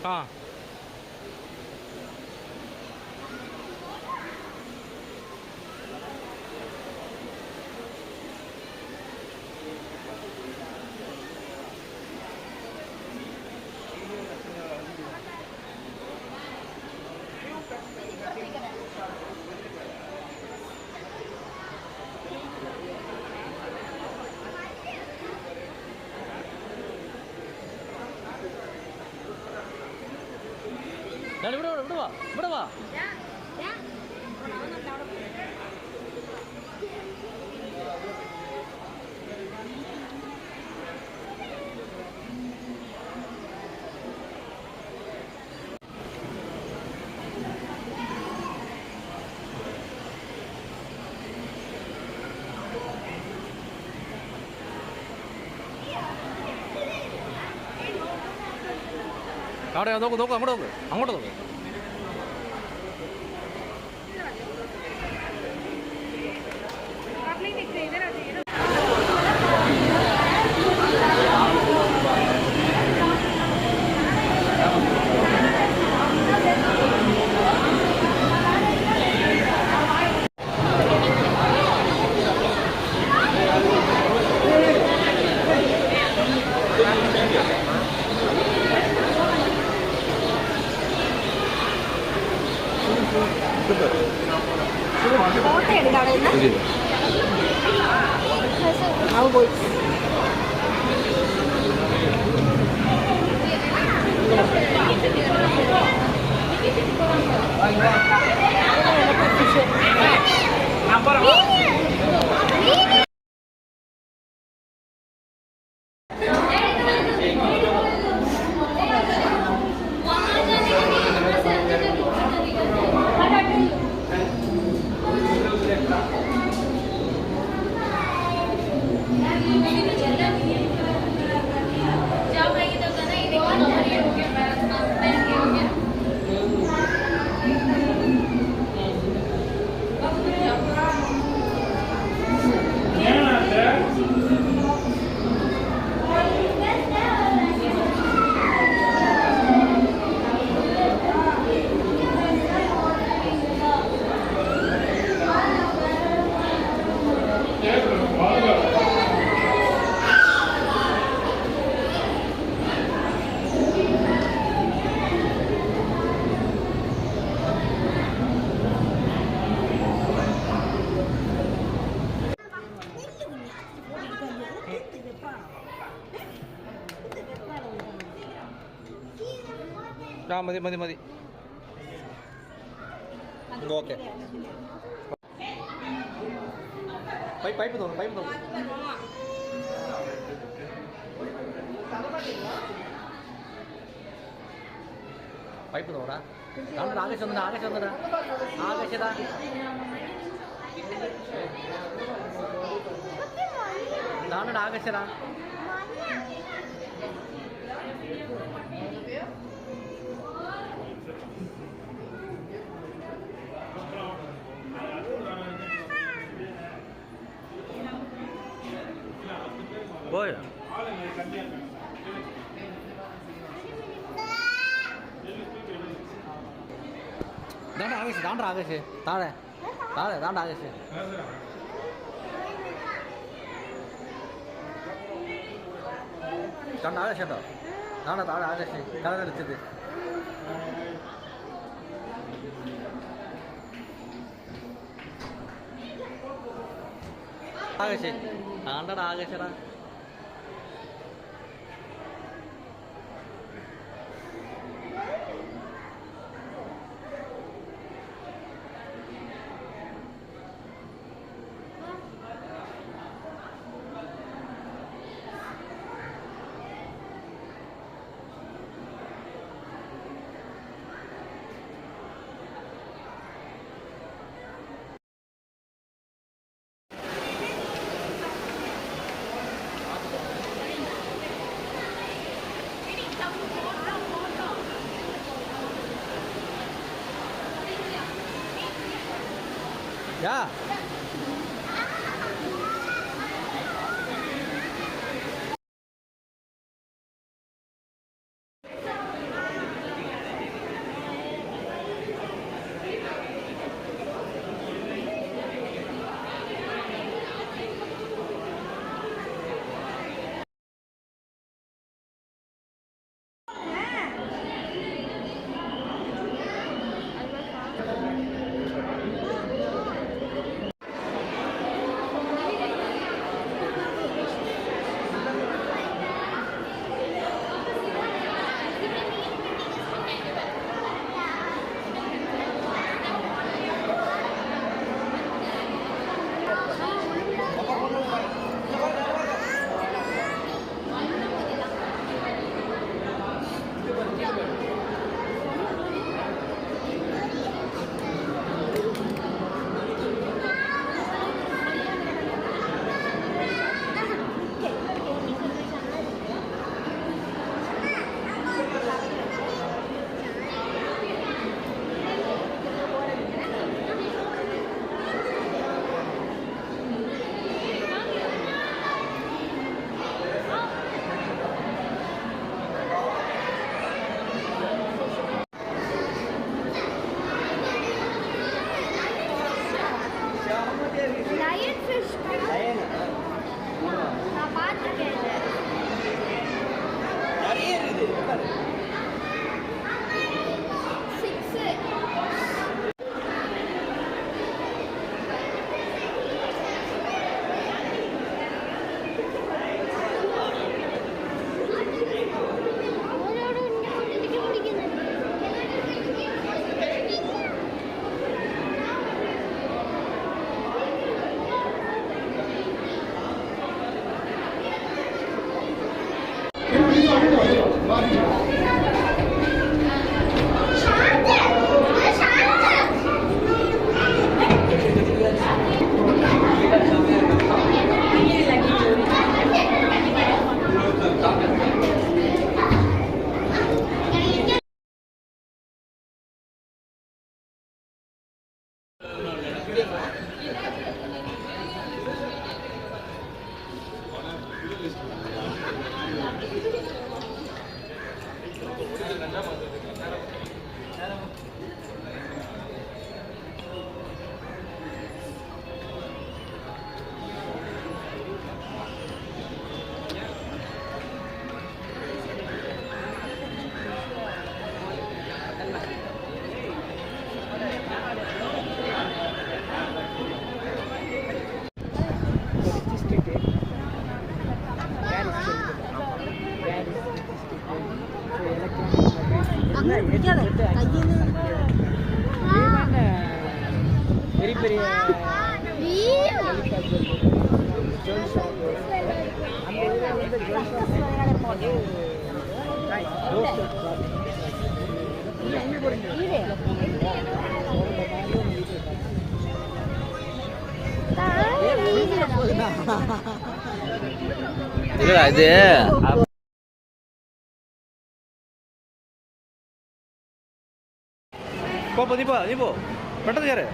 ആ ഇവിടെ വാ ഇവിടെ വാ. അവിടെ നോക്ക് നോക്ക് അങ്ങോട്ട് നോക്ക് അങ്ങോട്ട് നോക്ക്. ആ മതി മതി മതി. ഓക്കെ പൈപ്പ് തോന്നും പൈപ്പ് തോന്നും. പൈപ്പ് തോടാ ആകാശം വന്നിടാ ആകാശം വന്നിടാ ആകാശതാ. താണടാ ആകാശടാ. പോയോ ദാണ്ട ആകാശ് ദാണ്ട ആകാശ് താഴെ താഴെ ദാണ്ട ആകാശ്. കണ്ട ആകാശ് കേട്ടോ ദാണ്ട താഴെ ആകാശ് കല തെളിച്ചത്. ആകാശ് ആണ്ടടാ ആകാശടാ. Ja. பெரிய பெரிய இல்ல இது போ நீ போ பெட்டது யாரு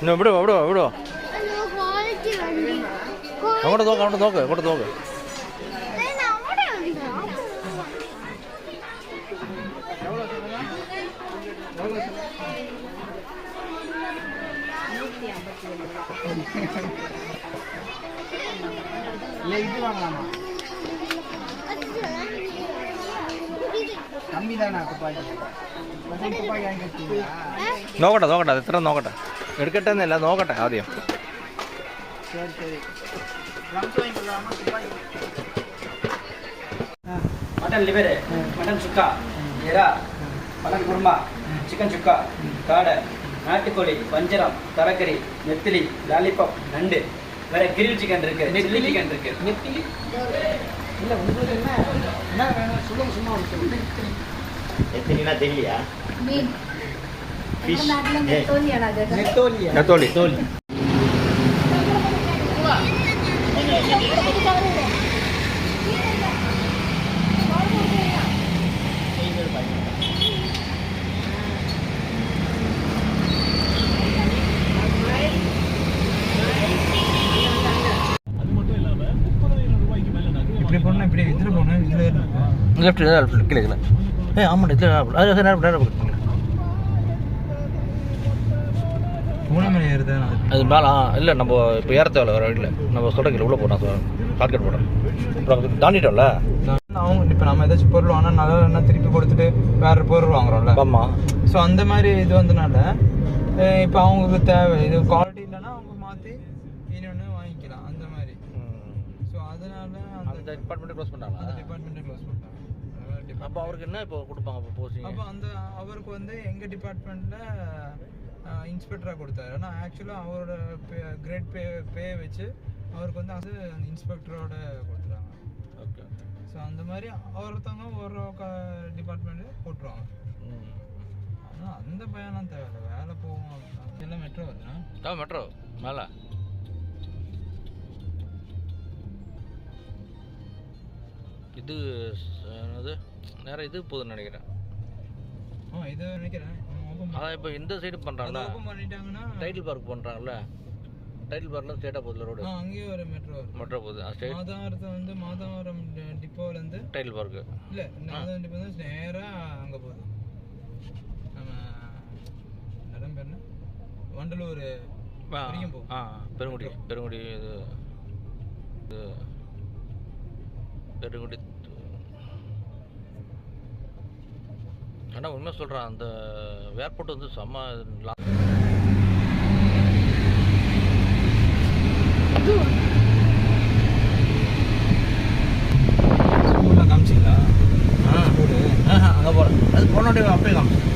No, bro. അങ്ങോട്ട് നോക്ക് നോക്കട്ടെ എത്ര നോക്കട്ടെ എടുക്കട്ടെ എന്നല്ല നോക്കട്ടെ ആദ്യം मटन लिवर मटन सुक्का एरा मटन कुर्मा चिकन सुक्का काडை நாட்டுக்கோழி வஞ்சரம் தரக்கறி நெத்திலி லாலிபாப் நண்டு வேற கிரில் சிக்கன் இருக்கு சில்லி சிக்கன் இருக்கு நெத்திலி இல்ல உங்களுக்கு என்ன வேணும் சொல்லுங்க சும்மா சொல்லுங்க நெத்திலினா தெரியலையா மீன் ஃபிஷ் நெத்தோலி இப்படி போனா இப்படி இதுல போனா இதுல லெஃப்ட் கிளிக்கல ஆமாடா இதுல நேரா மூணாமலை ஏறுது அது மேலே இல்லை நம்ம இப்போ ஏற தேவையில்ல வேறு வீட்டில் நம்ம சொல்கிறீங்க உள்ளே போகிறோம் ஷார்ட்கட் போகிறோம் அப்புறம் தாண்டிட்டோம்ல அவங்க இப்போ நம்ம ஏதாச்சும் பொருள் வாங்கினா நல்லா என்ன திருப்பி கொடுத்துட்டு வேறு பொருள் வாங்குறோம்ல ஆமாம் ஸோ அந்த மாதிரி இது வந்தனால இப்போ அவங்களுக்கு தேவை இது குவாலிட்டி இல்லைன்னா அவங்க மாற்றி இன்னொன்று வாங்கிக்கலாம் அந்த மாதிரி ஸோ அதனால அந்த டிபார்ட்மெண்ட்டை க்ளோஸ் பண்ணாங்களா அந்த டிபார்ட்மெண்ட்டை க்ளோஸ் பண்ணிட்டாங்க அப்போ அவருக்கு என்ன இப்போ கொடுப்பாங்க அப்போ போஸ்டிங் அப்போ அந்த அவருக்கு வந்து எங்கள் டிபார்ட்மெண்ட்டில் இன்ஸ்பெக்டராக கொடுத்தாரு ஆனால் ஆக்சுவலாக அவரோட கிரேட் பே வச்சு அவருக்கு வந்து அது அந்த இன்ஸ்பெக்டரோட கொடுத்துருவாங்க ஓகே ஸோ அந்த மாதிரி ஒருத்தவங்க ஒரு டிபார்ட்மெண்ட்டு போட்டுருவாங்க ஆனால் அந்த பயம்லாம் தேவையில்லை வேலை போவோம் அப்படின்னா எல்லாம் மெட்ரோ வருதுண்ணா மெட்ரோ மேலே இது என்னது நேரம் இது போகுதுன்னு நினைக்கிறேன் இது நினைக்கிறேன் அதான் இப்போ இந்த சைடு பண்ணுறாங்களா பண்ணிட்டாங்கன்னா டைட்டில் பார்க் பண்ணுறாங்கல்ல டைட்டில் பார்க்கில் ஸ்ட்ரெயிட்டாக போகுதுல ரோடு அங்கேயே ஒரு மெட்ரோ போகுது மாதாவரத்தை வந்து மாதாவரம் டிப்போலேருந்து டைட்டில் பார்க்கு இல்லை மாதாவரம் டிப்போ வந்து நேராக அங்கே போகுது நம்ம இடம் பேர் என்ன வண்டலூர் வரைக்கும் போகும் பெருங்குடி இது பெருங்குடி ஆனால் உண்மை சொல்கிறேன் அந்த ஏர்போர்ட் வந்து செம்ம ஸ்கூலில் காமிச்சிங்களா அங்கே போகிறேன் அது போனோடைய அப்படியே காமிச்சு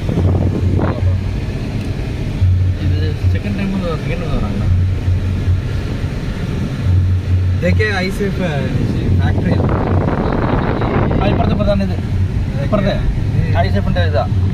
இது செகண்ட் டைம் வராங்களா देखिए ऐसे फैक्ट्री आई पड़ते पता नहीं पड़ते ऐसे पंटे इधर